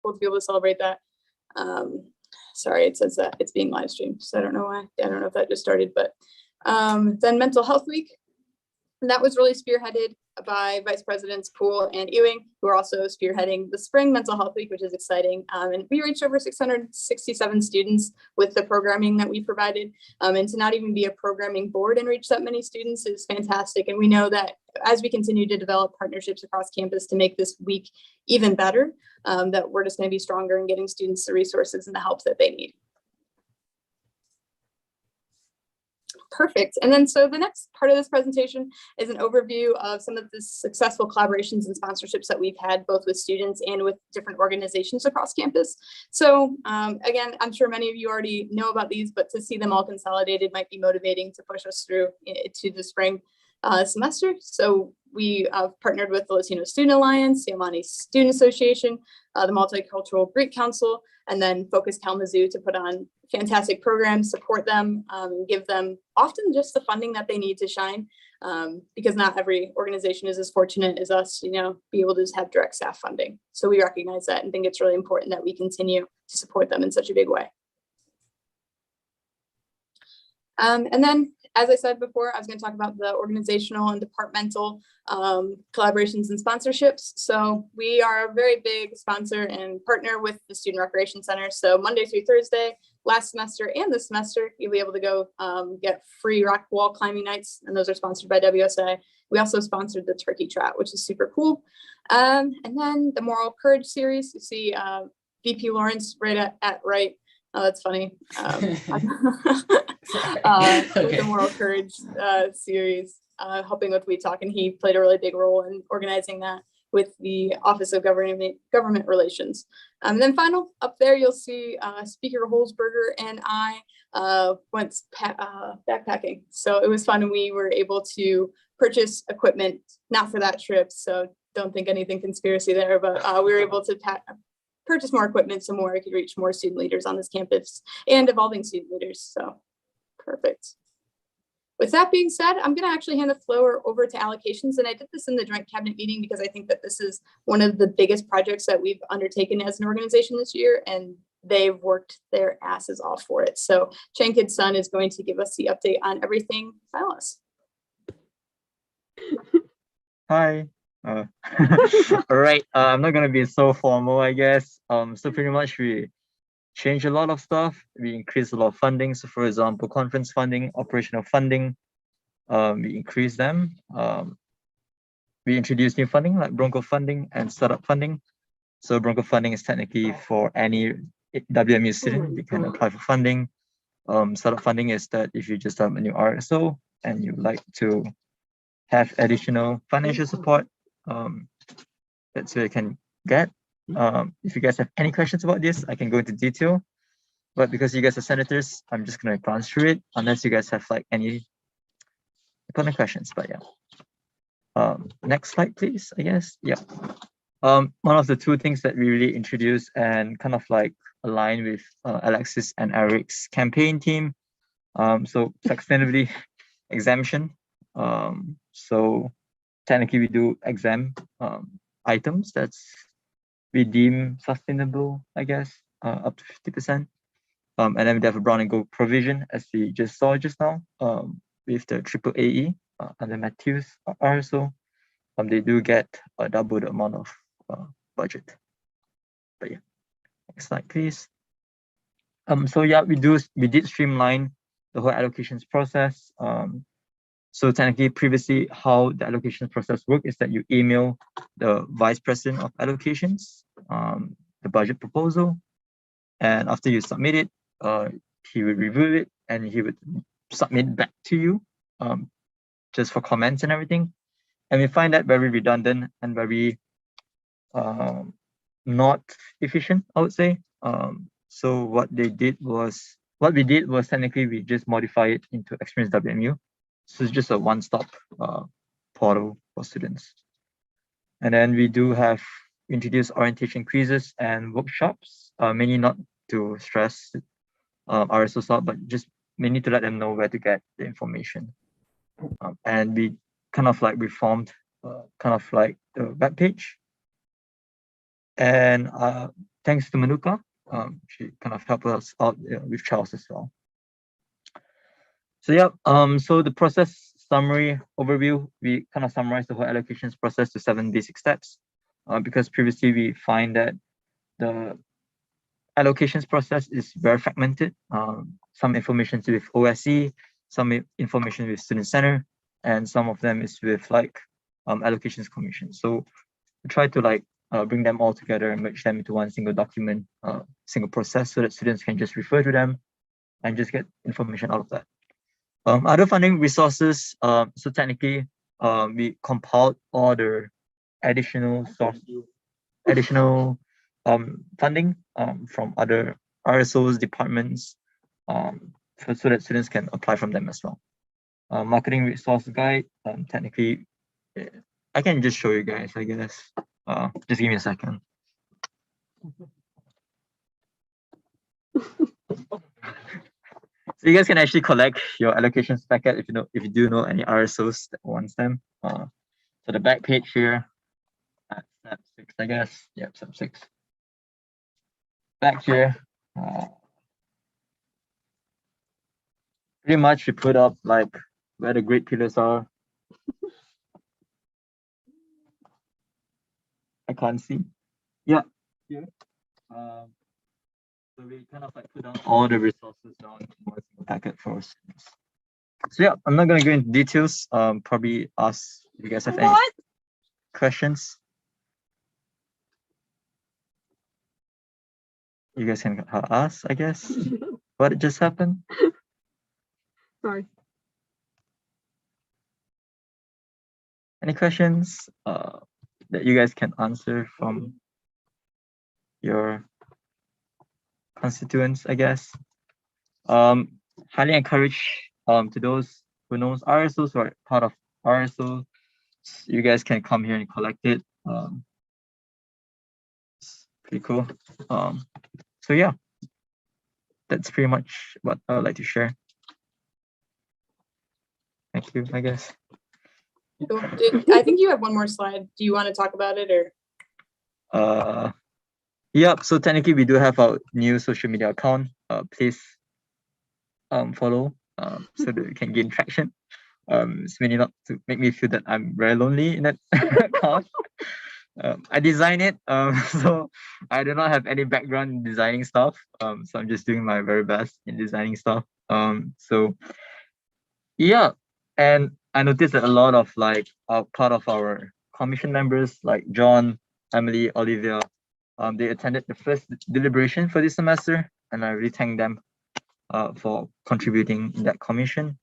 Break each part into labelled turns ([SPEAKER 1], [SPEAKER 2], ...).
[SPEAKER 1] cool to be able to celebrate that. Sorry, it says that it's being live streamed, so I don't know why. I don't know if that just started, but then Mental Health Week. And that was really spearheaded by Vice Presidents Poole and Ewing, who are also spearheading the Spring Mental Health Week, which is exciting. And we reached over 667 students with the programming that we provided. And to not even be a programming board and reach that many students is fantastic. And we know that as we continue to develop partnerships across campus to make this week even better, that we're just going to be stronger in getting students the resources and the help that they need. Perfect. And then so the next part of this presentation is an overview of some of the successful collaborations and sponsorships that we've had both with students and with different organizations across campus. So again, I'm sure many of you already know about these, but to see them all consolidated might be motivating to push us through to the spring semester. So we partnered with the Latino Student Alliance, the Amani Student Association, the Multicultural Greek Council, and then Focus Kalamazoo to put on fantastic programs, support them, give them often just the funding that they need to shine, because not every organization is as fortunate as us, you know, be able to just have direct staff funding. So we recognize that and think it's really important that we continue to support them in such a big way. And then, as I said before, I was going to talk about the organizational and departmental collaborations and sponsorships. So we are a very big sponsor and partner with the Student Recreation Center. So Monday through Thursday, last semester and this semester, you'll be able to go get free rock wall climbing nights, and those are sponsored by WSA. We also sponsored the Turkey Trot, which is super cool. And then the Moral Courage series, you see VP Lawrence right at right. Oh, that's funny. With the Moral Courage series, helping with We Talk, and he played a really big role in organizing that with the Office of Government Relations. And then final, up there, you'll see Speaker Holzberger and I went backpacking. So it was fun, and we were able to purchase equipment, not for that trip, so don't think anything conspiracy there, but we were able to purchase more equipment so more I could reach more student leaders on this campus and evolving student leaders. So perfect. With that being said, I'm going to actually hand the floor over to allocations. And I did this in the joint cabinet meeting because I think that this is one of the biggest projects that we've undertaken as an organization this year, and they've worked their asses off for it. So Chankid's son is going to give us the update on everything Phallus.
[SPEAKER 2] Hi. All right, I'm not gonna be so formal, I guess. So pretty much we changed a lot of stuff. We increased a lot of funding. So for example, conference funding, operational funding, we increased them. We introduced new funding like Bronco funding and startup funding. So Bronco funding is technically for any WMU student, you can apply for funding. Startup funding is that if you just have a new RSO and you like to have additional financial support, that's where you can get. If you guys have any questions about this, I can go into detail, but because you guys are senators, I'm just gonna glance through it unless you guys have like any important questions. But yeah, next slide please, I guess. Yeah, one of the two things that we really introduced and kind of like align with Alexis and Eric's campaign team, so sustainability exemption. So technically we do exempt items that's we deem sustainable, I guess, up to 50%. And then we have a brown and gold provision, as we just saw just now, with the triple AE under Matthews RSO. They do get double the amount of budget. But yeah, next slide, please. So yeah, we did streamline the whole allocations process. So technically, previously, how the allocation process worked is that you email the vice president of allocations the budget proposal, and after you submit it, he will review it and he would submit back to you, just for comments and everything. And we find that very redundant and very not efficient, I would say. So what we did was technically we just modify it into Experience WMU. So it's just a one-stop portal for students. And then we do have introduced orientation quizzes and workshops, mainly not to stress RSO stuff, but just mainly to let them know where to get the information. And we kind of like reformed kind of like the web page. And thanks to Manuka, she kind of helped us out with Charles as well. So yeah, so the process summary overview, we kind of summarized the whole allocations process to 7 basic steps, because previously we find that the allocations process is very fragmented. Some information is with OSE, some information with Student Center, and some of them is with like allocations commission. So we try to like bring them all together and merge them into one single document, single process, so that students can just refer to them and just get information out of that. Other funding resources, so technically we compiled all the additional funding from other RSOs, departments, so that students can apply from them as well. Marketing resource guide, technically, I can just show you guys, I guess. Just give me a second. So you guys can actually collect your allocations packet if you do know any RSOs that wants them. So the back page here, step 6, I guess. Yep, step 6. Back here, pretty much we put up like where the great pillars are. I can't see. Yeah, here. So we kind of like put down all the resources down in one single packet for students. So yeah, I'm not gonna go into details. Probably ask if you guys have any questions. You guys can ask, I guess. What just happened?
[SPEAKER 3] Sorry.
[SPEAKER 2] Any questions that you guys can answer from your constituents, I guess? Highly encourage to those who knows RSOs or part of RSO, you guys can come here and collect it. It's pretty cool. So yeah, that's pretty much what I would like to share. Thank you, I guess.
[SPEAKER 1] Cool. I think you have one more slide. Do you want to talk about it or?
[SPEAKER 2] Yep. So technically, we do have our new social media account. Please follow so that we can gain traction. It's really not to make me feel that I'm very lonely in that account. I design it, so I do not have any background in designing stuff. So I'm just doing my very best in designing stuff. So yeah, and I noticed that a lot of like part of our commission members like John, Emily, Olivia, they attended the first deliberation for this semester, and I really thank them for contributing in that commission.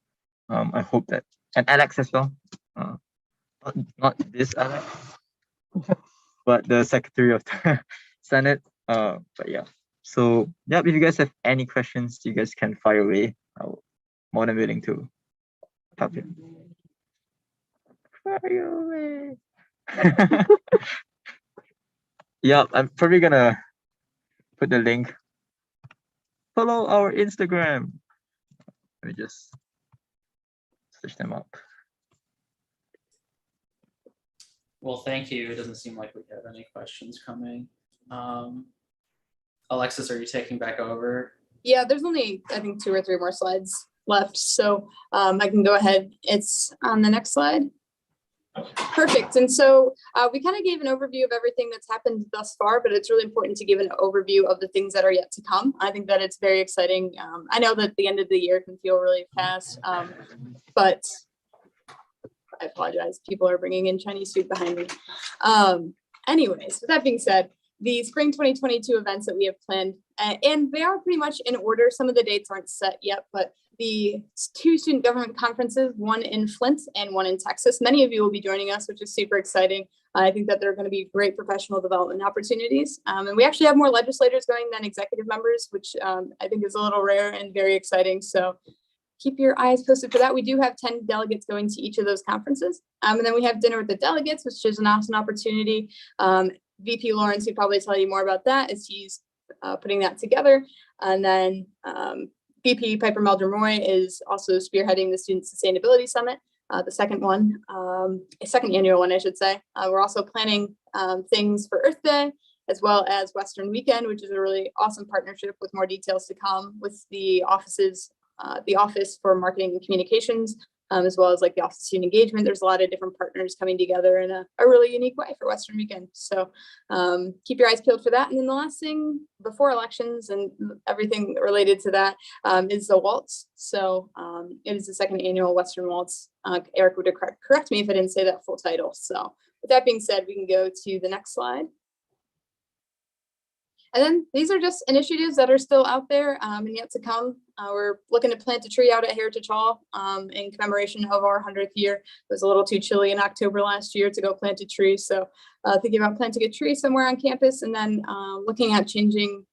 [SPEAKER 2] I hope that, and Alex as well, not this Alex, but the Secretary of the Senate. But yeah, so yeah, if you guys have any questions, you guys can fire away. I'm more than willing to help you. Fire away. Yeah, I'm probably gonna put the link. Follow our Instagram. Let me just search them up.
[SPEAKER 4] Well, thank you. It doesn't seem like we have any questions coming. Alexis, are you taking back over?
[SPEAKER 1] Yeah, there's only, I think, 2 or 3 more slides left. So I can go ahead. It's on the next slide. Perfect. And so we kind of gave an overview of everything that's happened thus far, but it's really important to give an overview of the things that are yet to come. I think that it's very exciting. I know that the end of the year can feel really fast, but I apologize. People are bringing in Chinese food behind me. Anyways, with that being said, the spring 2022 events that we have planned, and they are pretty much in order. Some of the dates aren't set yet, but the 2 student government conferences, one in Flint and one in Texas. Many of you will be joining us, which is super exciting. I think that there are going to be great professional development opportunities. And we actually have more legislators going than executive members, which I think is a little rare and very exciting. So keep your eyes posted for that. We do have 10 delegates going to each of those conferences. And then we have dinner with the delegates, which is an awesome opportunity. VP Lawrence, he'd probably tell you more about that as he's putting that together. And then VP Piper Meldrum-Roy is also spearheading the Student Sustainability Summit, the second one, second annual one, I should say. We're also planning things for Earth Day as well as Western Weekend, which is a really awesome partnership with more details to come with the offices, the Office for Marketing and Communications, as well as like the Office of Student Engagement. There's a lot of different partners coming together in a really unique way for Western Weekend. So keep your eyes peeled for that. And then the last thing before elections and everything related to that is the Waltz. So it is the second annual Western Waltz. Eric would correct me if I didn't say that full title. So with that being said, we can go to the next slide. And then these are just initiatives that are still out there and yet to come. We're looking to plant a tree out at Heritage Hall in commemoration of our 100th year. It was a little too chilly in October last year to go plant a tree. So thinking about planting a tree somewhere on campus, and then looking at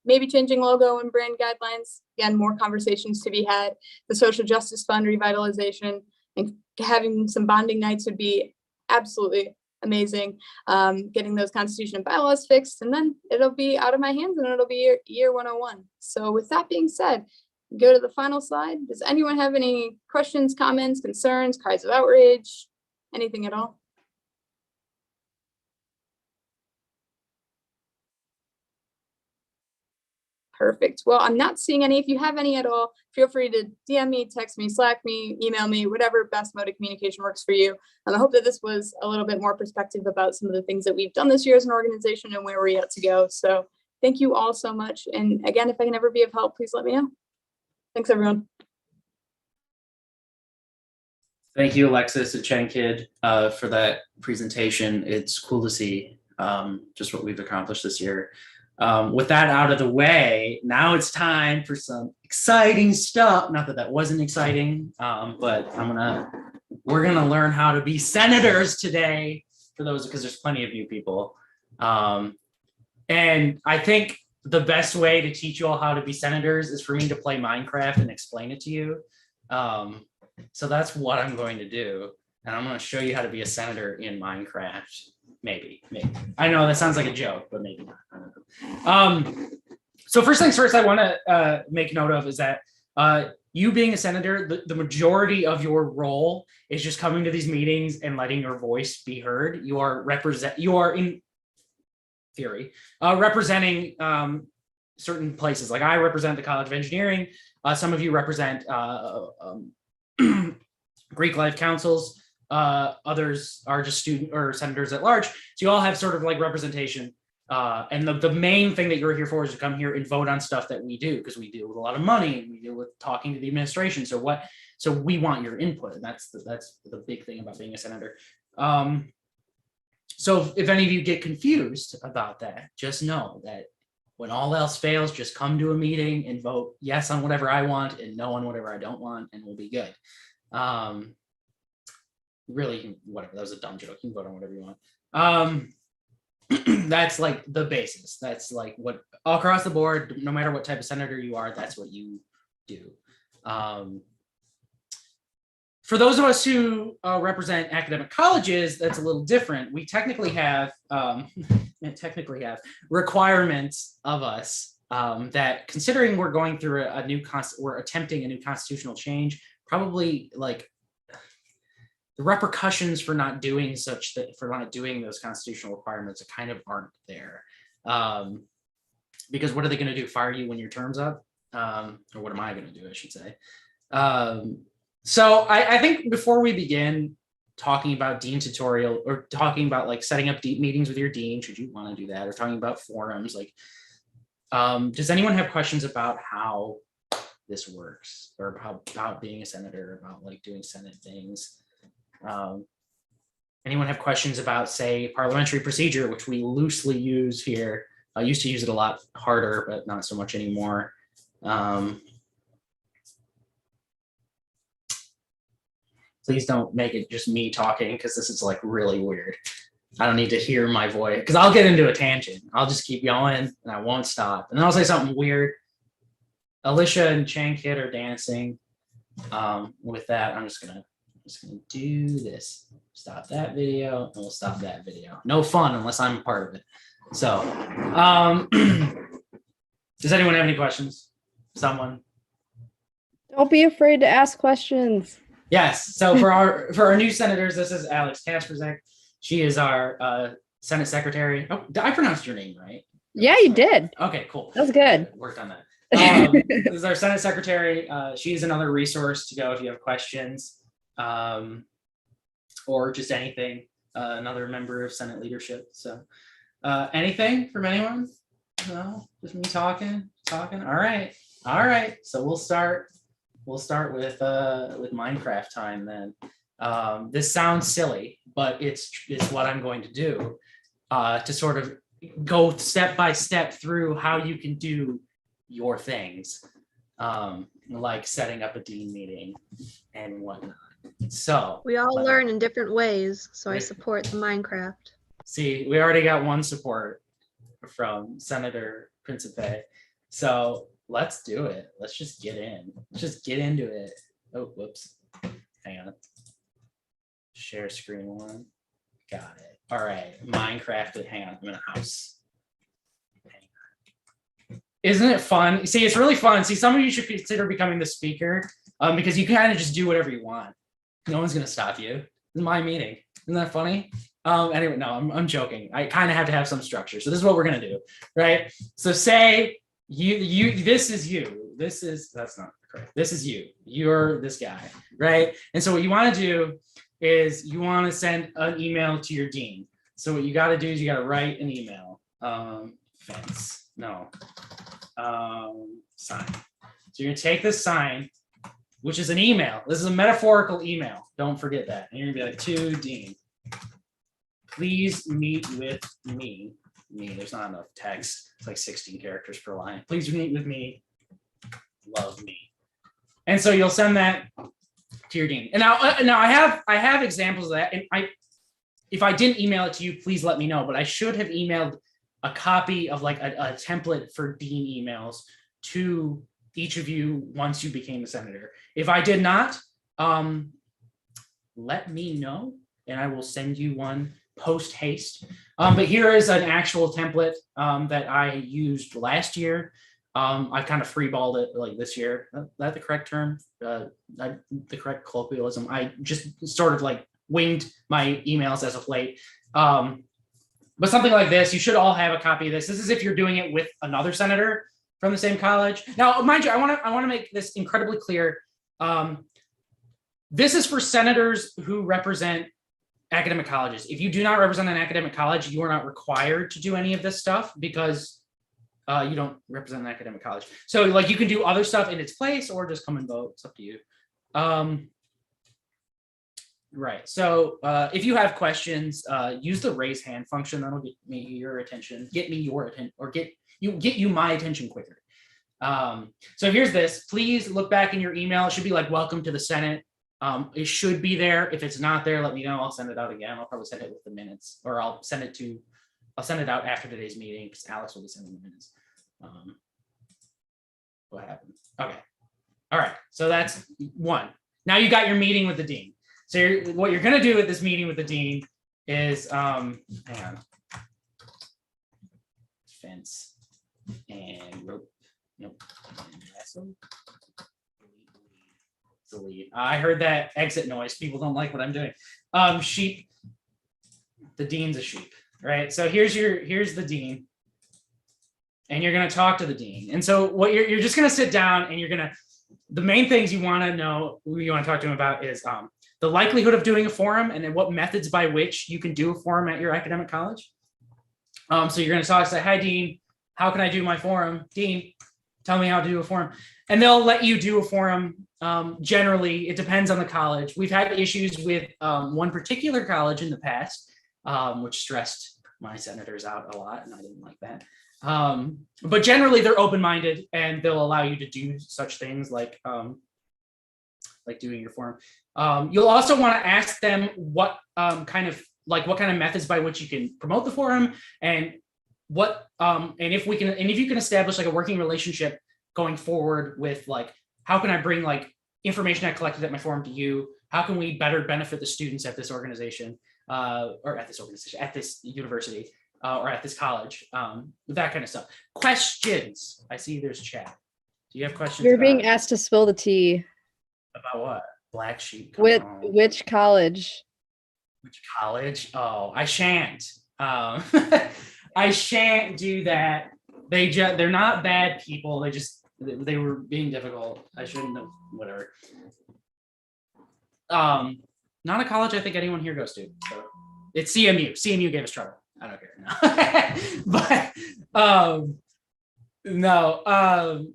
[SPEAKER 1] maybe changing logo and brand guidelines. Again, more conversations to be had. The Social Justice Fund revitalization and having some bonding nights would be absolutely amazing. Getting those constitution and bylaws fixed, and then it'll be out of my hands and it'll be year 101. So with that being said, go to the final slide. Does anyone have any questions, comments, concerns, cries of outrage, anything at all? Perfect. Well, I'm not seeing any. If you have any at all, feel free to DM me, text me, Slack me, email me, whatever best mode of communication works for you. I hope that this was a little bit more perspective about some of the things that we've done this year as an organization and where we're yet to go. So thank you all so much. And again, if I can ever be of help, please let me know. Thanks, everyone.
[SPEAKER 4] Thank you, Alexis and Chen Kid, for that presentation. It's cool to see just what we've accomplished this year. With that out of the way, now it's time for some exciting stuff. Not that wasn't exciting, but we're gonna learn how to be senators today. For those, because there's plenty of new people, and I think the best way to teach you all how to be senators is for me to play Minecraft and explain it to you. So that's what I'm going to do, and I'm going to show you how to be a senator in Minecraft. Maybe. I know that sounds like a joke, but maybe not. I don't know. So first things first, I want to make note of is that you being a senator, the majority of your role is just coming to these meetings and letting your voice be heard. You are in theory representing certain places. Like I represent the College of Engineering. Some of you represent Greek life councils. Others are just student or senators at large. So you all have sort of like representation. And the main thing that you're here for is to come here and vote on stuff that we do, because we deal with a lot of money and we deal with talking to the administration. So we want your input, and that's the big thing about being a senator. So if any of you get confused about that, just know that when all else fails, just come to a meeting and vote yes on whatever I want and no on whatever I don't want, and we'll be good. Really, whatever, that was a dumb joke. You can vote on whatever you want. That's like the basis. That's like what across the board, no matter what type of senator you are, that's what you do. For those of us who represent academic colleges, that's a little different. We technically have requirements of us that, considering we're going through we're attempting a new constitutional change, probably like the repercussions for not doing those constitutional requirements kind of aren't there. Because what are they going to do? Fire you when your term's up? Or what am I going to do, I should say. So I think before we begin talking about dean tutorial, or talking about like setting up meetings with your dean, should you want to do that, or talking about forums, like, does anyone have questions about how this works, or about being a senator, about like doing Senate things? Anyone have questions about, say, parliamentary procedure, which we loosely use here? I used to use it a lot harder, but not so much anymore. Please don't make it just me talking, because this is like really weird. I don't need to hear my voice, because I'll get into a tangent. I'll just keep going and I won't stop. And then I'll say something weird. Alicia and Chang Kid are dancing. With that, I'm just gonna do this. Stop that video, and we'll stop that video. No fun unless I'm a part of it. So, does anyone have any questions? Someone?
[SPEAKER 5] Don't be afraid to ask questions.
[SPEAKER 4] Yes. So for our new senators, this is Alex Kasperzak. She is our Senate Secretary. Oh, I pronounced your name right.
[SPEAKER 5] Yeah, you did.
[SPEAKER 4] Okay, cool.
[SPEAKER 5] That was good.
[SPEAKER 4] Worked on that. This is our Senate Secretary. She is another resource to go if you have questions, or just anything. Another member of Senate leadership. So, anything from anyone? No, just me talking. All right. So we'll start. We'll start with Minecraft time then. This sounds silly, but it's what I'm going to do to sort of go step by step through how you can do your things, like setting up a dean meeting and whatnot. So
[SPEAKER 6] We all
[SPEAKER 4] let-
[SPEAKER 6] learn in different ways, so I
[SPEAKER 4] Right.
[SPEAKER 6] support the Minecraft.
[SPEAKER 4] See, we already got one support from Senator Principe. So let's do it. Let's just get in. Let's just get into it. Oh, whoops. Hang on. Share screen one. Got it. All right. Minecraft. Hang on. I'm in a house. Hang on. Isn't it fun? See, it's really fun. See, some of you should consider becoming the speaker, because you kind of just do whatever you want. No one's going to stop you. This is my meeting. Isn't that funny? Anyway, no, I'm joking. I kind of have to have some structure. So this is what we're going to do, right? So say this is you. That's not correct. This is you. You're this guy, right? And so what you want to do is you want to send an email to your dean. So what you got to do is you got to write an email. Fence. No. Sign. So you're going to take this sign, which is an email. This is a metaphorical email. Don't forget that. And you're gonna be like, to Dean, please meet with me. There's not enough text. It's like 16 characters per line. Please meet with me. Love me. And so you'll send that to your dean. And now I have examples of that. And if I didn't email it to you, please let me know. But I should have emailed a copy of like a template for dean emails to each of you once you became a senator. If I did not, let me know and I will send you one post haste. But here is an actual template that I used last year. I kind of freeballed it like this year. Is that the correct term? The correct colloquialism. I just sort of like winged my emails as of late. But something like this, you should all have a copy of this. This is if you're doing it with another senator from the same college. Now, mind you, I want to make this incredibly clear. This is for senators who represent academic colleges. If you do not represent an academic college, you are not required to do any of this stuff because you don't represent an academic college. So like you can do other stuff in its place or just come and vote. It's up to you. Right. So if you have questions, use the raise hand function. That'll get me your attention. Get me your attention, or get you my attention quicker. So here's this. Please look back in your email. It should be like welcome to the Senate. It should be there. If it's not there, let me know. I'll send it out again. I'll probably send it with the minutes, or I'll send it out after today's meeting because Alex will be sending the minutes. What happened? Okay. All right. So that's one. Now you got your meeting with the dean. So what you're going to do at this meeting with the dean is, hang on. Fence and rope. Nope. Delete. I heard that exit noise. People don't like what I'm doing. Sheep. The dean's a sheep, right? So here's the dean, and you're going to talk to the dean. And so what you're just going to sit down and the main things you want to know, you want to talk to him about is the likelihood of doing a forum and then what methods by which you can do a forum at your academic college. So you're going to talk, say, hi, Dean, how can I do my forum? Dean, tell me how to do a forum. And they'll let you do a forum. Generally, it depends on the college. We've had issues with one particular college in the past, which stressed my senators out a lot, and I didn't like that. But generally, they're open-minded, and they'll allow you to do such things like doing your forum. You'll also want to ask them what kind of methods by which you can promote the forum, and if you can establish like a working relationship going forward with like, how can I bring like information I collected at my forum to you? How can we better benefit the students at this organization, at this university, or at this college, that kind of stuff. Questions. I see there's chat. Do you have questions?
[SPEAKER 5] You're being asked to spill the tea.
[SPEAKER 4] About what? Black sheep.
[SPEAKER 5] With which college?
[SPEAKER 4] Which college? Oh, I shan't. I shan't do that. They're not bad people. They were being difficult. I shouldn't have, whatever. Not a college I think anyone here goes to. So it's CMU. CMU gave us trouble. I don't care. No. But no.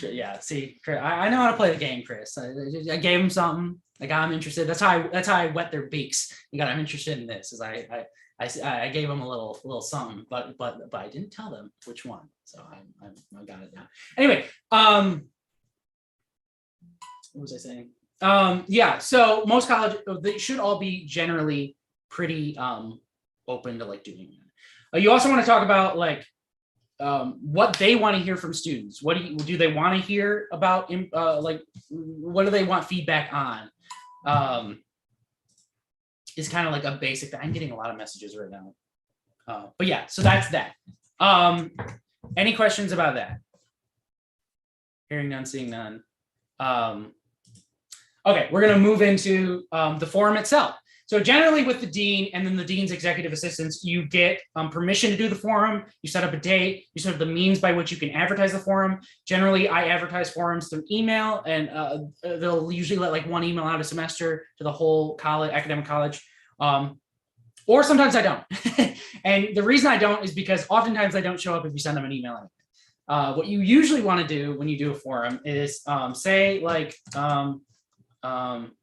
[SPEAKER 4] Yeah, see, I know how to play the game, Chris. I gave them something. I got them interested. That's how I wet their beaks. You got them interested in this. Is I gave them a little something, but I didn't tell them which one. So I got it now. Anyway, what was I saying? Yeah. So most colleges, they should all be generally pretty open to like doing that. You also want to talk about like what they want to hear from students. What do they want to hear about? Like, what do they want feedback on? Is kind of like a basic thing. I'm getting a lot of messages right now. But yeah, so that's that. Any questions about that? Hearing none, seeing none. Okay, we're gonna move into the forum itself. So generally with the dean and then the dean's executive assistants, you get permission to do the forum, you set up a date, you set up the means by which you can advertise the forum. Generally, I advertise forums through email, and they'll usually let like one email out a semester to the whole college, academic college, or sometimes I don't. And the reason I don't is because oftentimes I don't show up if you send them an email. What you usually want to do when you do a forum is say like, hang on.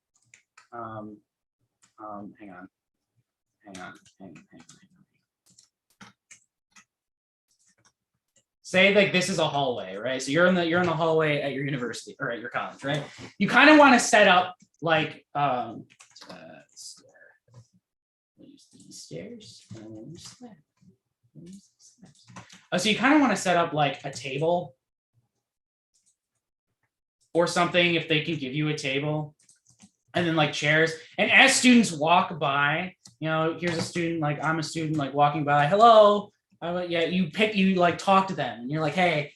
[SPEAKER 4] Say like this is a hallway, right? So you're in the hallway at your university or at your college, right? You kind of want to set up like use these stairs and then use that. So you kind of want to set up like a table or something if they can give you a table. And then like chairs. And as students walk by, you know, here's a student, like I'm a student, like walking by, hello. You like talk to them and you're like, hey,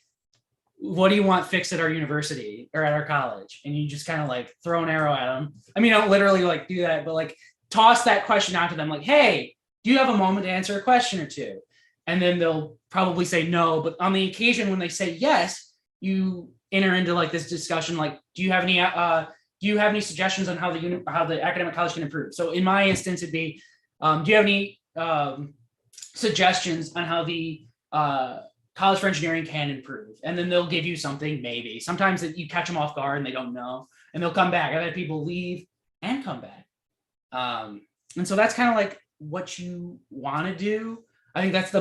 [SPEAKER 4] what do you want fixed at our university or at our college? And you just kind of like throw an arrow at them. I mean, I don't literally like do that, but like toss that question out to them like, hey, do you have a moment to answer a question or two? And then they'll probably say no. But on the occasion when they say yes, you enter into like this discussion, like, do you have any suggestions on how the academic college can improve? So in my instance, it'd be, do you have any suggestions on how the college for engineering can improve? And then they'll give you something, maybe. Sometimes you catch them off guard and they don't know, and they'll come back. I've had people leave and come back. And so that's kind of like what you want to do. I think that's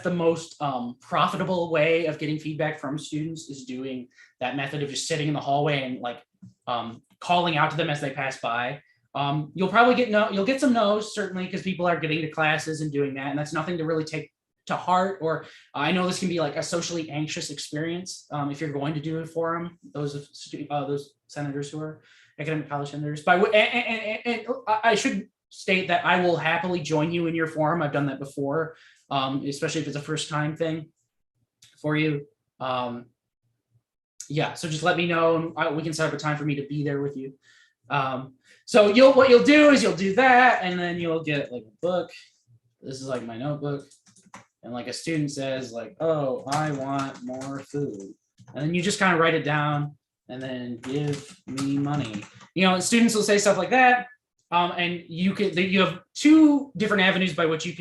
[SPEAKER 4] the most profitable way of getting feedback from students, is doing that method of just sitting in the hallway and like calling out to them as they pass by. You'll probably get some no's, certainly, because people are getting to classes and doing that, and that's nothing to really take to heart. Or I know this can be like a socially anxious experience if you're going to do a forum. Those senators who are academic college senators. And I should state that I will happily join you in your forum. I've done that before, especially if it's a first time thing for you. Yeah, so just let me know and we can set up a time for me to be there with you. So what you'll do is you'll do that, and then you'll get like a book. This is like my notebook, and like a student says like, oh, I want more food, and then you just kind of write it down and then give me money. You know, students will say stuff like that, and you have two different avenues by which you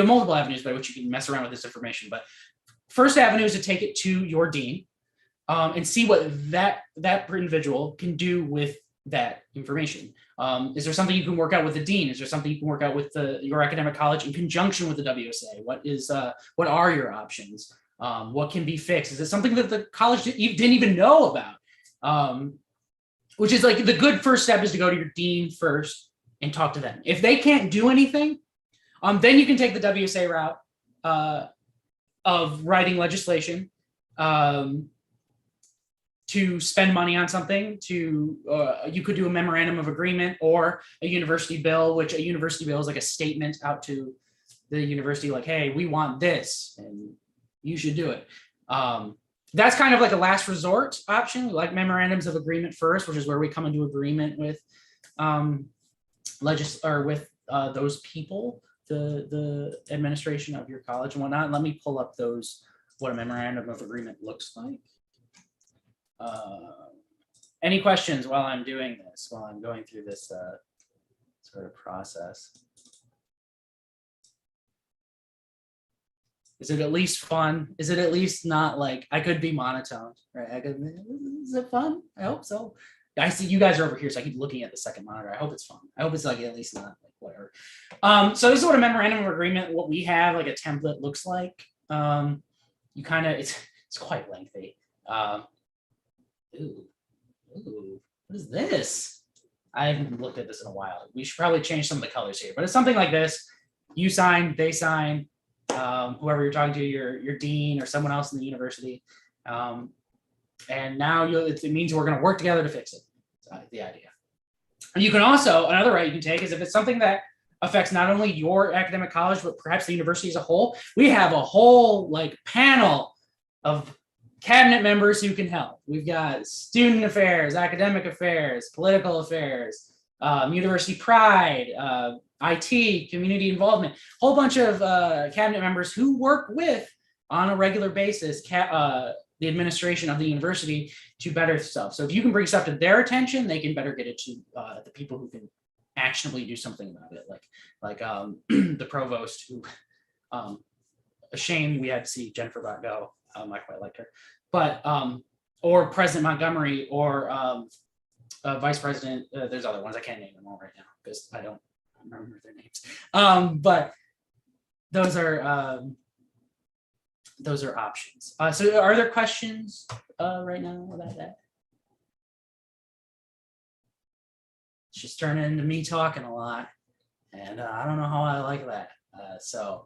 [SPEAKER 4] have multiple avenues by which you can mess around with this information. But first avenue is to take it to your dean and see what that individual can do with that information. Is there something you can work out with the dean? Is there something you can work out with your academic college in conjunction with the WSA? What are your options? What can be fixed? Is it something that the college didn't even know about? Which is like the good first step is to go to your dean first and talk to them. If they can't do anything, then you can take the WSA route of writing legislation to spend money on something. You could do a memorandum of agreement or a university bill, which a university bill is like a statement out to the university, like, hey, we want this and you should do it. That's kind of like a last resort option, like memorandums of agreement first, which is where we come into agreement with those people the administration of your college and whatnot. Let me pull up what a memorandum of agreement looks like. Any questions while I'm doing this, while I'm going through this sort of process? Is it at least fun? Is it at least not like, I could be monotone, right? Is it fun? I hope so. I see you guys are over here, so I keep looking at the second monitor. I hope it's fun. I hope it's like at least not like whatever. So this is what a memorandum of agreement, what we have, like a template looks like. You kind of, it's quite lengthy. Ooh, what is this? I haven't looked at this in a while. We should probably change some of the colors here, but it's something like this. You sign, they sign, whoever you're talking to, your dean or someone else in the university. And now it means we're going to work together to fix it. That's the idea. And you can also, another route you can take is if it's something that affects not only your academic college, but perhaps the university as a whole, we have a whole like panel of cabinet members who can help. We've got student affairs, academic affairs, political affairs, university pride, IT, community involvement, whole bunch of cabinet members who work with on a regular basis the administration of the university to better stuff. So if you can bring stuff to their attention, they can better get it to the people who can actionably do something about it, like the provost, who ashamed we had to see Jennifer Bott go. I quite liked her, but or President Montgomery or Vice President. There's other ones I can't name them all right now because I don't remember their names. But those are options. So are there questions right now about that? It's just turning into me talking a lot, and I don't know how I like that. So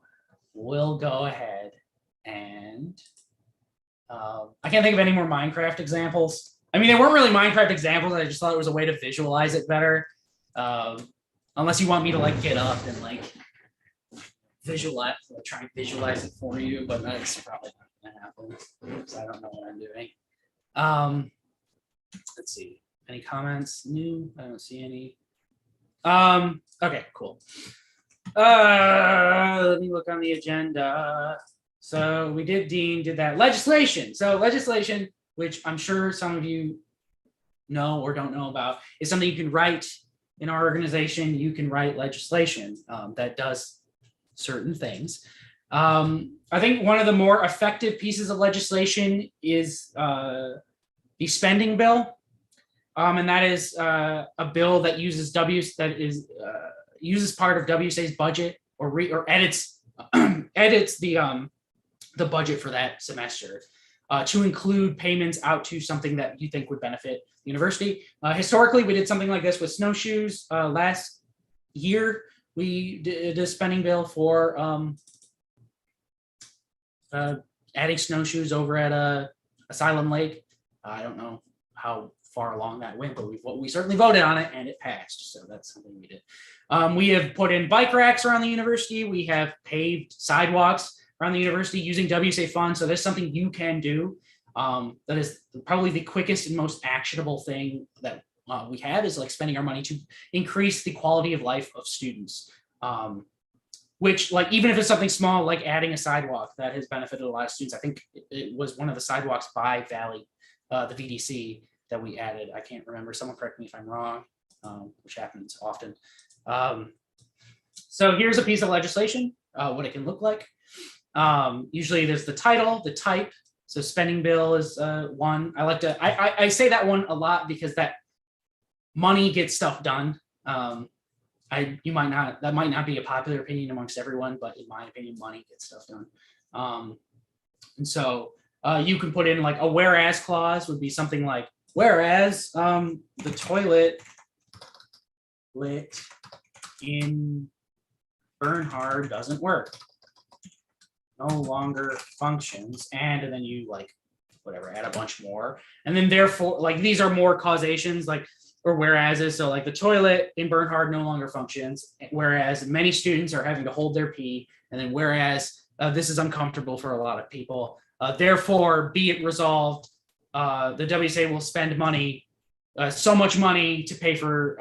[SPEAKER 4] we'll go ahead and I can't think of any more Minecraft examples. I mean, they weren't really Minecraft examples. I just thought it was a way to visualize it better. Unless you want me to like get up and like visualize, try and visualize it for you, but that's probably not gonna happen because I don't know what I'm doing. Let's see. Any comments? New? I don't see any. Okay, cool. Let me look on the agenda. So we did that. Legislation. So legislation, which I'm sure some of you know or don't know about, is something you can write in our organization. You can write legislation that does certain things. I think one of the more effective pieces of legislation is the spending bill. And that is a bill that uses uses part of WSA's budget or edits edits the budget for that semester to include payments out to something that you think would benefit the university. Historically, we did something like this with snowshoes. Last year, we did a spending bill for adding snowshoes over at Asylum Lake. I don't know how far along that went, but we certainly voted on it and it passed. So that's something we did. We have put in bike racks around the university. We have paved sidewalks around the university using WSA funds. So there's something you can do. That is probably the quickest and most actionable thing that we have, is like spending our money to increase the quality of life of students. Which, like, even if it's something small, like adding a sidewalk, that has benefited a lot of students. I think it was one of the sidewalks by Valley, the VDC, that we added. I can't remember. Someone correct me if I'm wrong, which happens often. So here's a piece of legislation, what it can look like. Usually there's the title, the type. So spending bill is one. I like to, I say that one a lot because that money gets stuff done. That might not be a popular opinion amongst everyone, but in my opinion, money gets stuff done. And so you can put in like a whereas clause would be something like, whereas the toilet lit in Bernhard doesn't work, no longer functions, and then you like whatever, add a bunch more, and then therefore like these are more causations, like, or whereases. So like the toilet in Bernhard no longer functions, whereas many students are having to hold their pee, and then whereas this is uncomfortable for a lot of people, therefore be it resolved, the WSA will spend money, so much money to pay for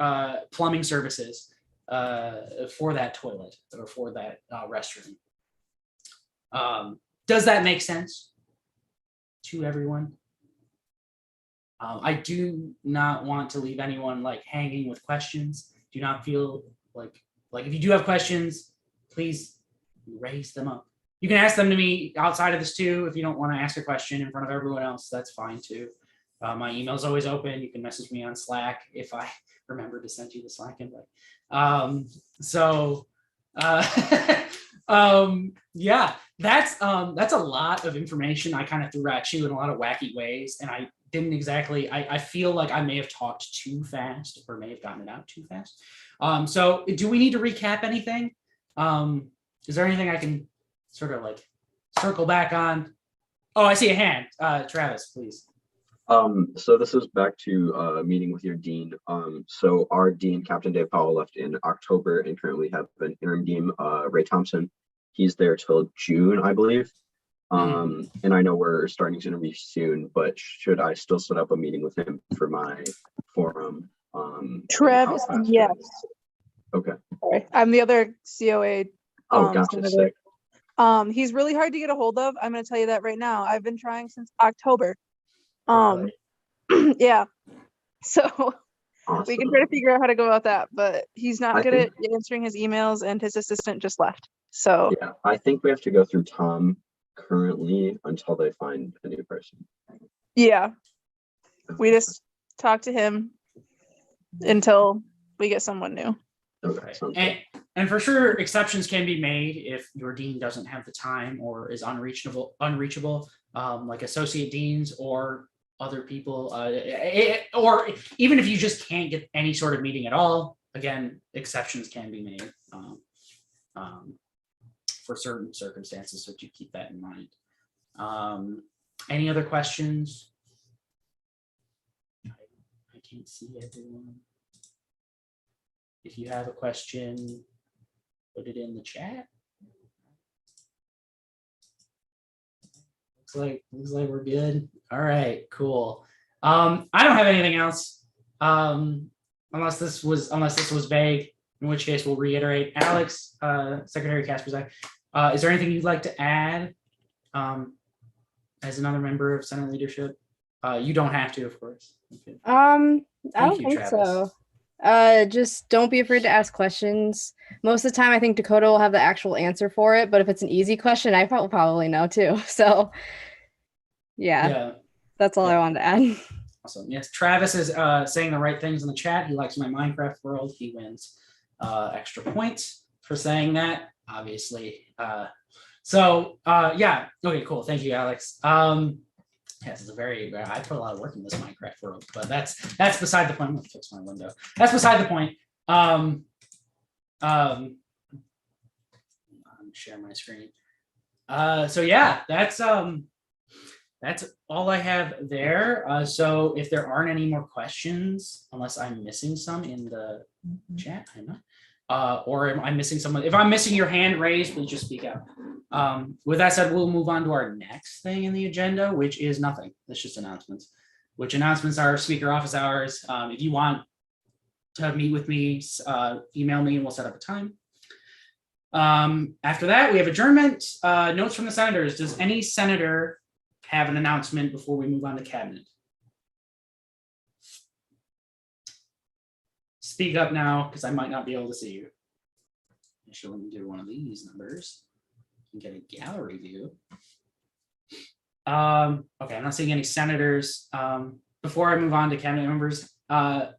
[SPEAKER 4] plumbing services for that toilet or for that restroom. Does that make sense to everyone? I do not want to leave anyone like hanging with questions. Do not feel like if you do have questions, please raise them up. You can ask them to me outside of this too. If you don't want to ask a question in front of everyone else, that's fine too. My email is always open. You can message me on Slack if I remember to send you the Slack invite. Yeah, that's a lot of information I kind of threw at you in a lot of wacky ways, and I didn't exactly. I feel like I may have talked too fast or may have gotten it out too fast. So do we need to recap anything? Is there anything I can sort of like circle back on? Oh, I see a hand. Travis, please.
[SPEAKER 7] So this is back to meeting with your dean. So our dean, Captain Dave Powell, left in October, and currently have an interim dean, Ray Thompson. He's there till June, I believe. And I know we're starting to interview soon, but should I still set up a meeting with him for my forum?
[SPEAKER 8] Travis,
[SPEAKER 7] how fast
[SPEAKER 8] yes.
[SPEAKER 7] Okay.
[SPEAKER 8] Sorry. I'm the other COA.
[SPEAKER 7] Oh, gotcha.
[SPEAKER 8] senator.
[SPEAKER 7] Sick.
[SPEAKER 8] He's really hard to get a hold of. I'm going to tell you that right now. I've been trying since October.
[SPEAKER 4] Really?
[SPEAKER 8] Yeah. So
[SPEAKER 7] Awesome.
[SPEAKER 8] we can try to figure out how to go about that, but he's not
[SPEAKER 7] I
[SPEAKER 8] good at
[SPEAKER 7] think-
[SPEAKER 8] answering his emails, and his assistant just left. So
[SPEAKER 7] Yeah, I think we have to go through Tom currently until they find a new person.
[SPEAKER 8] yeah, we just talk to him until we get someone new.
[SPEAKER 7] Okay,
[SPEAKER 4] Right.
[SPEAKER 7] sounds good.
[SPEAKER 4] And for sure, exceptions can be made if your dean doesn't have the time or is unreachable, like associate deans or other people, or even if you just can't get any sort of meeting at all. Again, exceptions can be made for certain circumstances, so do keep that in mind. Any other questions? I can't see everyone. If you have a question, put it in the chat. Looks like we're good. All right, cool. I don't have anything else. Unless this was vague, in which case we'll reiterate. Alex, Secretary Kasperzak, is there anything you'd like to add as another member of Senate leadership? You don't have to, of course. Okay.
[SPEAKER 5] I
[SPEAKER 4] Thank
[SPEAKER 5] don't
[SPEAKER 4] you,
[SPEAKER 5] think
[SPEAKER 4] Travis.
[SPEAKER 5] so. Just don't be afraid to ask questions. Most of the time, I think Dakota will have the actual answer for it, but if it's an easy question, I probably know too. So, yeah, that's all I wanted to add.
[SPEAKER 4] Awesome. Yes, Travis is saying the right things in the chat. He likes my Minecraft world. He wins extra points for saying that, obviously. Yeah. Okay, cool. Thank you, Alex. Yes, it's I put a lot of work in this Minecraft world, but that's beside the point. I'm gonna fix my window. That's beside the point. I'm share my screen. So yeah, that's all I have there. So if there aren't any more questions, unless I'm missing some in the chat, I'm not. Or am I missing someone? If I'm missing your hand raised, please just speak out. With that said, we'll move on to our next thing in the agenda, which is nothing. It's just announcements. Which announcements are speaker office hours. If you want to meet with me, email me and we'll set up a time. After that, we have adjournment. Notes from the senators. Does any senator have an announcement before we move on to cabinet? Speak up now, because I might not be able to see you. Actually, let me do one of these numbers and get a gallery view. Okay, I'm not seeing any senators. Before I move on to cabinet members, how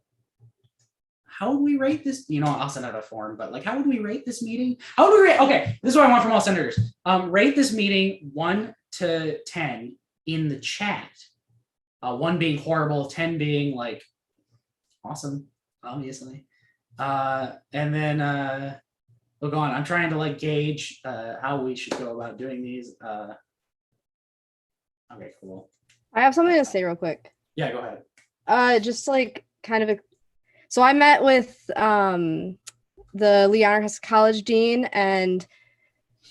[SPEAKER 4] would we rate this? You know, I'll send out a form, but like, how would we rate this meeting? How would we rate? Okay, this is what I want from all senators. Rate this meeting 1 to 10 in the chat. 1 being horrible, 10 being like awesome, obviously. And then we'll go on. I'm trying to like gauge how we should go about doing these. Okay, cool.
[SPEAKER 5] I have something to say real quick.
[SPEAKER 4] Yeah, go ahead.
[SPEAKER 5] Just like kind of so I met with the Lee Honor College dean, and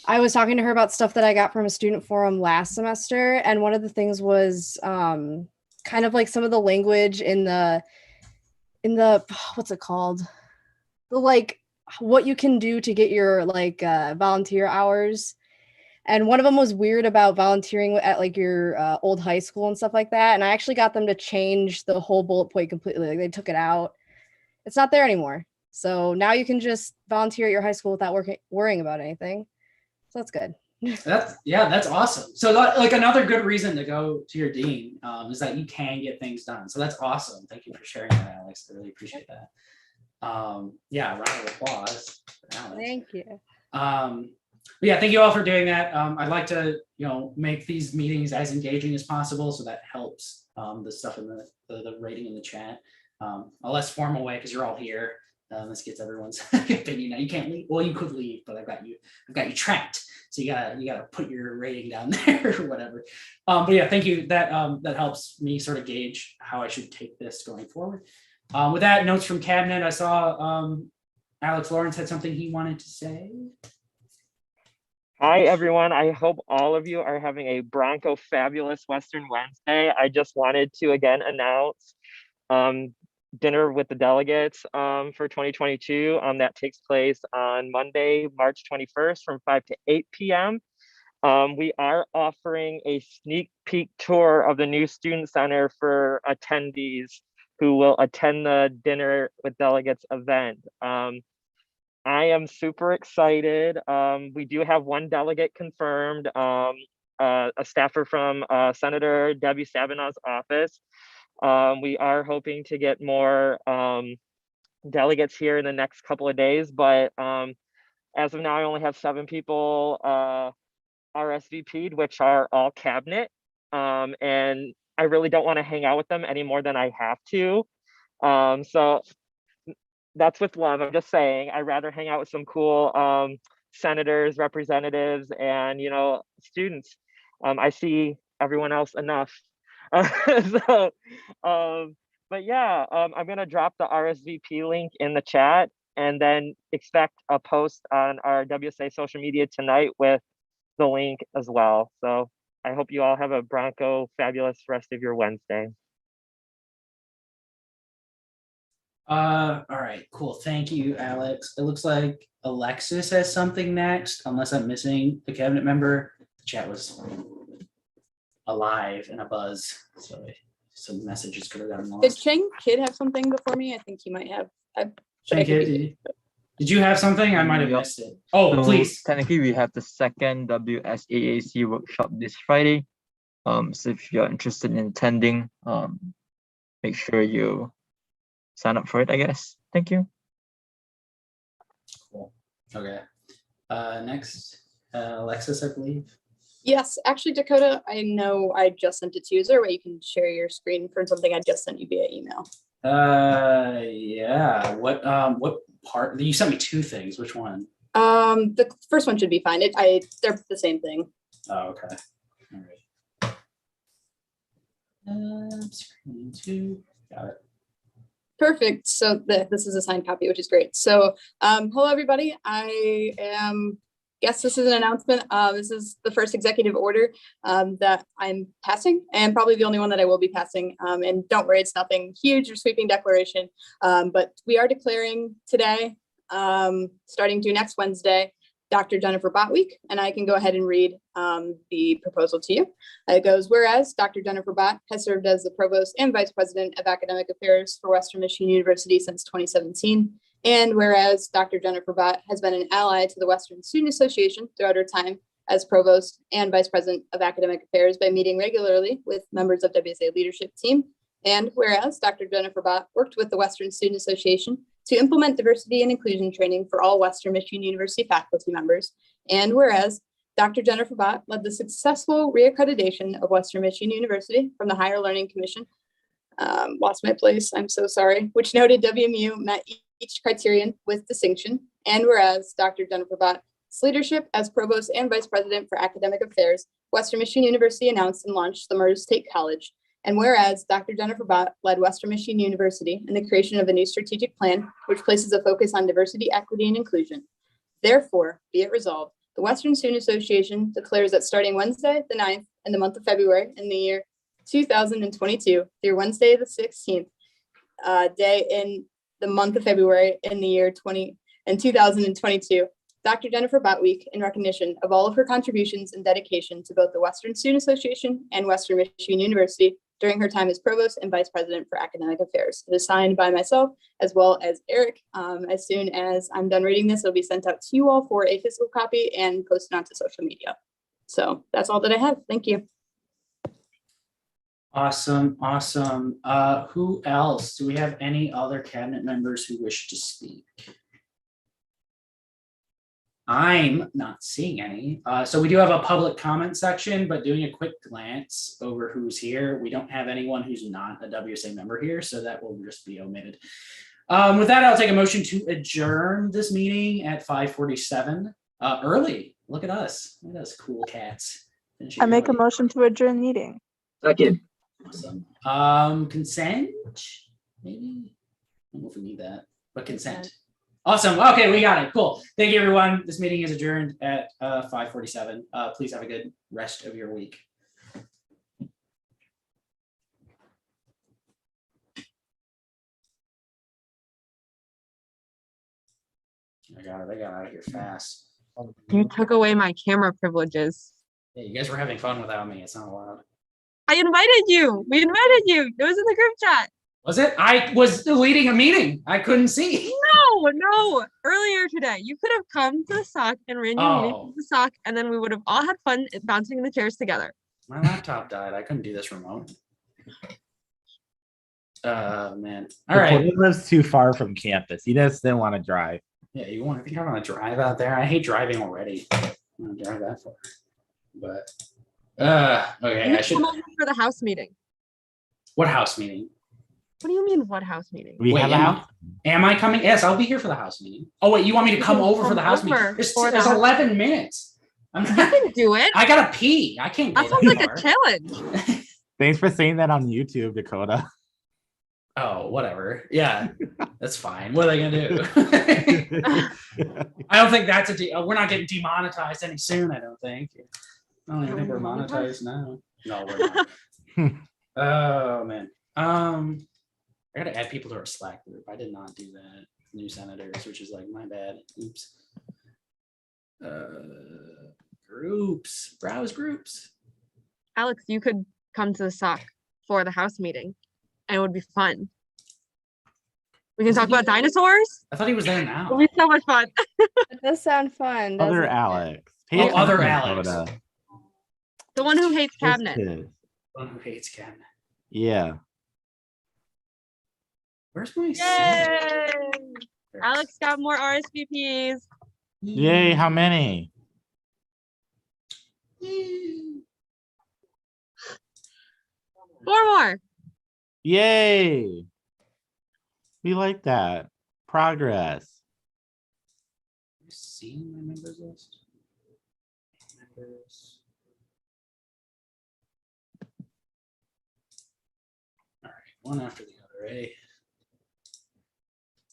[SPEAKER 5] I was talking to her about stuff that I got from a student forum last semester, and one of the things was kind of like some of the language in the what's it called, the like what you can do to get your like volunteer hours. And one of them was weird about volunteering at like your old high school and stuff like that. And I actually got them to change the whole bullet point completely. Like they took it out. It's not there anymore. So now you can just volunteer at your high school without worrying about anything. So that's good.
[SPEAKER 4] That's awesome. So like another good reason to go to your dean is that you can get things done. So that's awesome. Thank you for sharing that, Alex. I really appreciate that. Round of applause for Alex.
[SPEAKER 5] Thank you.
[SPEAKER 4] But yeah, thank you all for doing that. I'd like to, make these meetings as engaging as possible, so that helps the stuff in the rating in the chat. A less formal way, because you're all here. This gets everyone's opinion. Now you can't leave. Well, you could leave, but I've got you trapped. So you gotta put your rating down there or whatever. But yeah, thank you. That helps me sort of gauge how I should take this going forward. With that, notes from cabinet. I saw Alex Lawrence had something he wanted to say.
[SPEAKER 9] Hi, everyone. I hope all of you are having a Bronco fabulous Western Wednesday. I just wanted to again announce dinner with the delegates for 2022 that takes place on Monday, March 21st from 5 to 8 p.m. We are offering a sneak peek tour of the new student center for attendees who will attend the dinner with delegates event. I am super excited. We do have one delegate confirmed, a staffer from Senator Debbie Savanaugh's office. We are hoping to get more delegates here in the next couple of days, but as of now, I only have 7 people RSVP'd, which are all cabinet. And I really don't want to hang out with them any more than I have to. So that's with love. I'm just saying, I'd rather hang out with some cool senators, representatives, and students. I see everyone else enough. But yeah, I'm gonna drop the RSVP link in the chat, and then expect a post on our WSA social media tonight with the link as well. So I hope you all have a Bronco fabulous rest of your Wednesday.
[SPEAKER 4] All right, cool. Thank you, Alex. It looks like Alexis has something next, unless I'm missing a cabinet member. The chat was alive and a buzz, so some messages could have gotten
[SPEAKER 1] Did
[SPEAKER 4] lost.
[SPEAKER 1] Cheng Kid have something before me? I think he might have.
[SPEAKER 4] Cheng Kid, did you have something? I might have
[SPEAKER 2] Yeah.
[SPEAKER 4] missed it. Oh,
[SPEAKER 2] So
[SPEAKER 4] please.
[SPEAKER 2] technically, we have the second WSAAC workshop this Friday. So if you're interested in attending, make sure you sign up for it, I guess. Thank you.
[SPEAKER 4] Cool. Okay. Next, Alexis, I believe.
[SPEAKER 1] Yes, actually, Dakota, I know I just sent it to you. Is there a way you can share your screen for something I just sent you via email?
[SPEAKER 4] Yeah. What part? You sent me 2 things. Which one?
[SPEAKER 1] The first one should be fine. They're the same thing.
[SPEAKER 4] Oh, okay. All right. Screen 2. Got it.
[SPEAKER 1] Perfect. So this is a signed copy, which is great. So hello, everybody. Yes, this is an announcement. This is the first executive order that I'm passing, and probably the only one that I will be passing. And don't worry, it's nothing huge or sweeping declaration, but we are declaring today, starting due next Wednesday, Dr. Jennifer Bott Week, and I can go ahead and read the proposal to you. It goes, whereas Dr. Jennifer Bott has served as the Provost and Vice President of Academic Affairs for Western Michigan University since 2017, and whereas Dr. Jennifer Bott has been an ally to the Western Student Association throughout her time as Provost and Vice President of Academic Affairs by meeting regularly with members of WSA leadership team, and whereas Dr. Jennifer Bott worked with the Western Student Association to implement diversity and inclusion training for all Western Michigan University faculty members, and whereas Dr. Jennifer Bott led the successful reaccreditation of Western Michigan University from the Higher Learning Commission, lost my place, I'm so sorry, which noted WMU met each criterion with distinction, and whereas Dr. Jennifer Bott's leadership as Provost and Vice President for Academic Affairs, Western Michigan University announced and launched the Murray State College, and whereas Dr. Jennifer Bott led Western Michigan University in the creation of a new strategic plan, which places a focus on diversity, equity, and inclusion. Therefore, be it resolved, the Western Student Association declares that starting Wednesday, the 9th, in the month of February in the year 2022 through Wednesday, the 16th day in the month of February in the year in 2022, Dr. Jennifer Botweek, in recognition of all of her contributions and dedication to both the Western Student Association and Western Michigan University during her time as Provost and Vice President for Academic Affairs. It is signed by myself as well as Eric. As soon as I'm done reading this, it'll be sent out to you all for a physical copy and posted onto social media. So that's all that I have. Thank you.
[SPEAKER 4] Awesome, awesome. Who else? Do we have any other cabinet members who wish to speak? I'm not seeing any. So we do have a public comment section, but doing a quick glance over who's here, we don't have anyone who's not a WSA member here, so that will just be omitted. With that, I'll take a motion to adjourn this meeting at 5:47. Early. Look at us. Look at us cool cats. Finishing
[SPEAKER 8] I make a
[SPEAKER 4] early.
[SPEAKER 8] motion to adjourn the meeting.
[SPEAKER 7] Second.
[SPEAKER 4] Awesome. Consent, maybe? I don't know if we need that, but consent. Awesome. Okay, we got it. Cool. Thank you, everyone. This meeting is adjourned at 5:47. Please have a good rest of your week. I got it. I got out of here fast.
[SPEAKER 3] You took away my camera privileges.
[SPEAKER 4] Yeah, you guys were having fun without me. It's not allowed.
[SPEAKER 3] I invited you. We invited you. It was in the group chat.
[SPEAKER 4] Was it? I was leading a meeting. I couldn't see.
[SPEAKER 3] No. Earlier today, you could have come to the SOC and ran your meeting to the SOC, and then we would have all had fun bouncing the chairs together.
[SPEAKER 4] My laptop died. I couldn't do this remote. Man. All right.
[SPEAKER 10] He lives too far from campus. He just didn't want to drive.
[SPEAKER 4] Yeah, you want? I think I want to drive out there. I hate driving already. I want to drive that far. But okay,
[SPEAKER 3] You
[SPEAKER 4] I should.
[SPEAKER 3] come over for the house meeting.
[SPEAKER 4] What house meeting?
[SPEAKER 3] What do you mean, what house meeting?
[SPEAKER 10] We
[SPEAKER 4] Wait,
[SPEAKER 10] have a house.
[SPEAKER 4] Am I coming? Yes, I'll be here for the house meeting. Oh wait, you want me to come
[SPEAKER 3] can
[SPEAKER 4] over for
[SPEAKER 3] come
[SPEAKER 4] the house meeting?
[SPEAKER 3] over
[SPEAKER 4] There's
[SPEAKER 3] for the
[SPEAKER 4] 11 minutes. I'm
[SPEAKER 3] You
[SPEAKER 4] not,
[SPEAKER 3] can do it.
[SPEAKER 4] I gotta pee. I can't go
[SPEAKER 3] That sounds
[SPEAKER 4] that
[SPEAKER 3] like
[SPEAKER 4] far.
[SPEAKER 3] a challenge.
[SPEAKER 10] Thanks for saying that on YouTube, Dakota.
[SPEAKER 4] Oh, whatever. Yeah, that's fine. What are they gonna do? I don't think that's we're not getting demonetized any soon. I don't think. I don't even think we're monetized now. No, we're not. Oh man. I gotta add people to our Slack group. I did not do that. New senators, which is like my bad. Oops. Groups. Browse groups.
[SPEAKER 3] Alex, you could come to the SOC for the house meeting, and it would be fun. We can talk about dinosaurs.
[SPEAKER 4] I thought he was there
[SPEAKER 3] It'll
[SPEAKER 4] now.
[SPEAKER 3] be so much fun.
[SPEAKER 5] It does sound fun.
[SPEAKER 10] Other
[SPEAKER 5] doesn't it?
[SPEAKER 10] Alex.
[SPEAKER 4] Oh, other
[SPEAKER 10] attention,
[SPEAKER 4] Alex.
[SPEAKER 10] Dakota.
[SPEAKER 3] The one who hates
[SPEAKER 10] Just
[SPEAKER 3] cabinet.
[SPEAKER 10] kidding.
[SPEAKER 4] One who hates cabinet.
[SPEAKER 10] Yeah.
[SPEAKER 4] Where's my
[SPEAKER 3] Yay!
[SPEAKER 4] senator?
[SPEAKER 3] Alex got more RSVPs.
[SPEAKER 10] Yay, how many?
[SPEAKER 3] Four more.
[SPEAKER 10] Yay. We like that. Progress.
[SPEAKER 4] See my members list. Members. All right, one after the other, eh?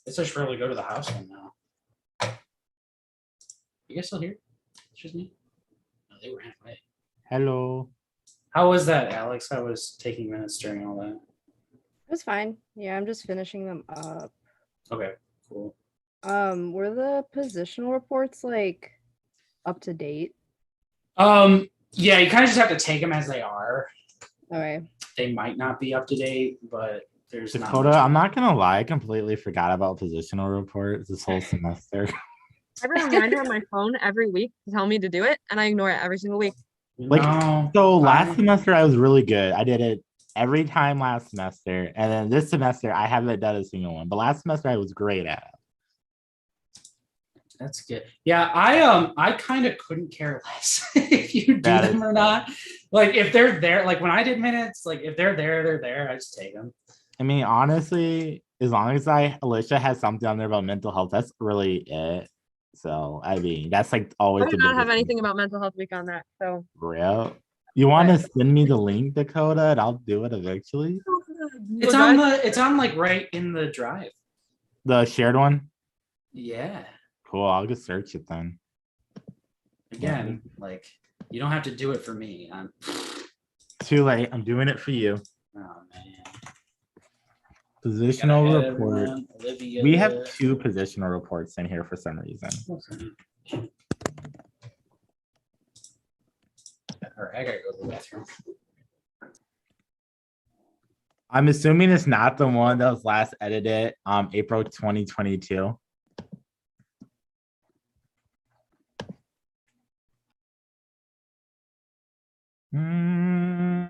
[SPEAKER 4] Guess I should probably go to the house one now. You guys still here? It's just me. No, they were halfway.
[SPEAKER 10] Hello.
[SPEAKER 4] How was that, Alex? I was taking minutes during all that.
[SPEAKER 5] It was fine. Yeah, I'm just finishing them up.
[SPEAKER 4] Okay, cool.
[SPEAKER 5] Were the positional reports like up to date?
[SPEAKER 4] Yeah, you kind of just have to take them as they are.
[SPEAKER 5] Okay.
[SPEAKER 4] They might not be up to date, but there's not
[SPEAKER 10] Dakota,
[SPEAKER 4] much-
[SPEAKER 10] I'm not gonna lie, I completely forgot about positional reports this whole semester.
[SPEAKER 3] I have a reminder on my phone every week to tell me to do it, and I ignore it every single week.
[SPEAKER 10] Like,
[SPEAKER 4] No,
[SPEAKER 10] So last
[SPEAKER 4] I-
[SPEAKER 10] semester I was really good. I did it every time last semester. And then this semester I haven't done a single one. But last semester I was great at it.
[SPEAKER 4] That's good. Yeah, I kind of couldn't care less if you do
[SPEAKER 10] That
[SPEAKER 4] them
[SPEAKER 10] is
[SPEAKER 4] or not. Like if they're there, like when I did minutes, like if they're there, they're there. I just take them.
[SPEAKER 10] I mean, honestly, as long as Alicia has something on there about mental health, that's really it. So I mean, that's like always
[SPEAKER 3] I do
[SPEAKER 10] the
[SPEAKER 3] not have
[SPEAKER 10] biggest
[SPEAKER 3] anything about mental health week on that. So
[SPEAKER 10] real. You want to send me the link, Dakota, and I'll do it eventually.
[SPEAKER 4] It's on it's on like right in the drive.
[SPEAKER 10] The shared one.
[SPEAKER 4] Yeah.
[SPEAKER 10] Cool. I'll just search it then.
[SPEAKER 4] Again, like you don't have to do it for me.
[SPEAKER 10] Too late. I'm doing it for you.
[SPEAKER 4] Oh man.
[SPEAKER 10] Positional
[SPEAKER 4] Gotta add
[SPEAKER 10] report.
[SPEAKER 4] everyone. Olivia.
[SPEAKER 10] We have 2 positional reports in here for some reason.
[SPEAKER 4] Or I gotta go to the bathroom.
[SPEAKER 10] I'm assuming it's not the one that was last edited, April 2022. Hmm.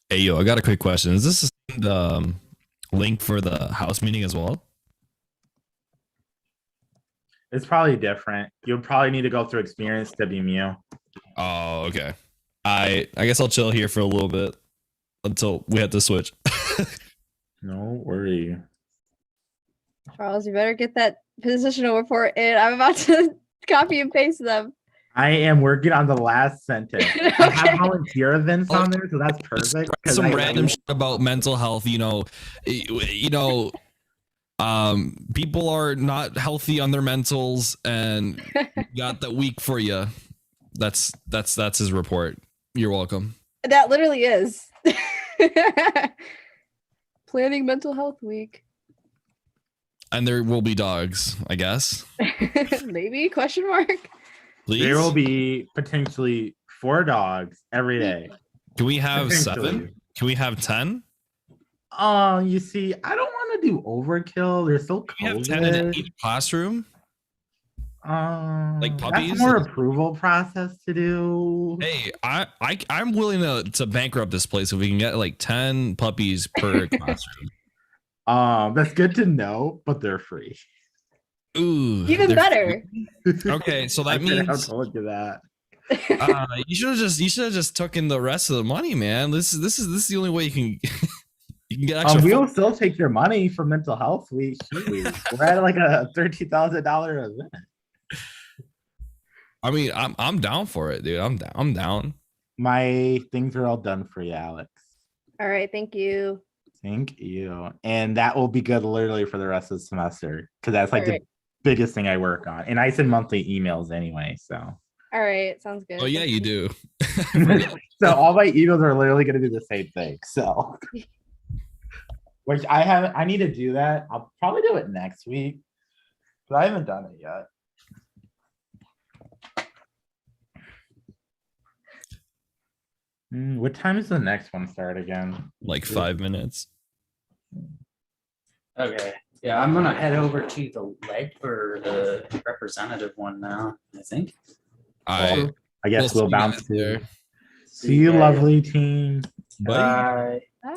[SPEAKER 11] Hey, yo, I got a quick question. Is this the link for the house meeting as well?
[SPEAKER 10] It's probably different. You'll probably need to go through experience WMU.
[SPEAKER 11] Oh, okay. I guess I'll chill here for a little bit until we have to switch.
[SPEAKER 10] No worry.
[SPEAKER 5] Charles, you better get that positional report in. I'm about to copy and paste them.
[SPEAKER 10] I am working on the last sentence. I have
[SPEAKER 5] Okay.
[SPEAKER 10] volunteer events on there, so that's perfect. 'cause
[SPEAKER 11] Some
[SPEAKER 10] I-
[SPEAKER 11] random shit about mental health, people are not healthy on their mentals and got that week for you. That's his report. You're welcome.
[SPEAKER 5] That literally is. Planning Mental Health Week.
[SPEAKER 11] And there will be dogs, I guess.
[SPEAKER 5] Maybe? Question mark.
[SPEAKER 11] Please.
[SPEAKER 10] There will be potentially 4 dogs every day.
[SPEAKER 11] Can we have 7?
[SPEAKER 10] Potentially.
[SPEAKER 11] Can we have 10?
[SPEAKER 10] Oh, you see, I don't want to do overkill. They're so
[SPEAKER 11] Can we have 10 in
[SPEAKER 10] COVID.
[SPEAKER 11] each classroom? Like
[SPEAKER 10] That's
[SPEAKER 11] puppies?
[SPEAKER 10] more approval process to do.
[SPEAKER 11] Hey, I'm willing to bankrupt this place if we can get like 10 puppies per classroom.
[SPEAKER 10] That's good to know, but they're free.
[SPEAKER 11] Ooh,
[SPEAKER 5] Even
[SPEAKER 11] they're
[SPEAKER 5] better.
[SPEAKER 11] free. Okay, so that
[SPEAKER 10] I could have
[SPEAKER 11] means
[SPEAKER 10] told you that.
[SPEAKER 11] you should have just taken the rest of the money, man. This is the only way you can you can get extra.
[SPEAKER 10] We'll still take your money for mental health week. Shoot, we're at like a $30,000 event.
[SPEAKER 11] I mean, I'm down for it, dude. I'm down.
[SPEAKER 10] My things are all done for you, Alex.
[SPEAKER 5] All right, thank you.
[SPEAKER 10] Thank you. And that will be good literally for the rest of the semester because that's like
[SPEAKER 5] Alright.
[SPEAKER 10] the biggest thing I work on. And I send monthly emails anyway. So
[SPEAKER 5] All right, sounds good.
[SPEAKER 11] Oh yeah, you do.
[SPEAKER 10] so all my emails are literally gonna do the same thing. So which I need to do that. I'll probably do it next week. But I haven't done it yet. What time does the next one start again?
[SPEAKER 11] Like 5 minutes.
[SPEAKER 4] Okay. Yeah, I'm gonna head over to the the representative one now, I think.
[SPEAKER 10] I guess we'll
[SPEAKER 11] see you
[SPEAKER 10] bounce
[SPEAKER 11] guys
[SPEAKER 10] to.
[SPEAKER 11] there.
[SPEAKER 10] See you,
[SPEAKER 4] guys.
[SPEAKER 10] lovely team.
[SPEAKER 11] Bye.
[SPEAKER 4] Bye.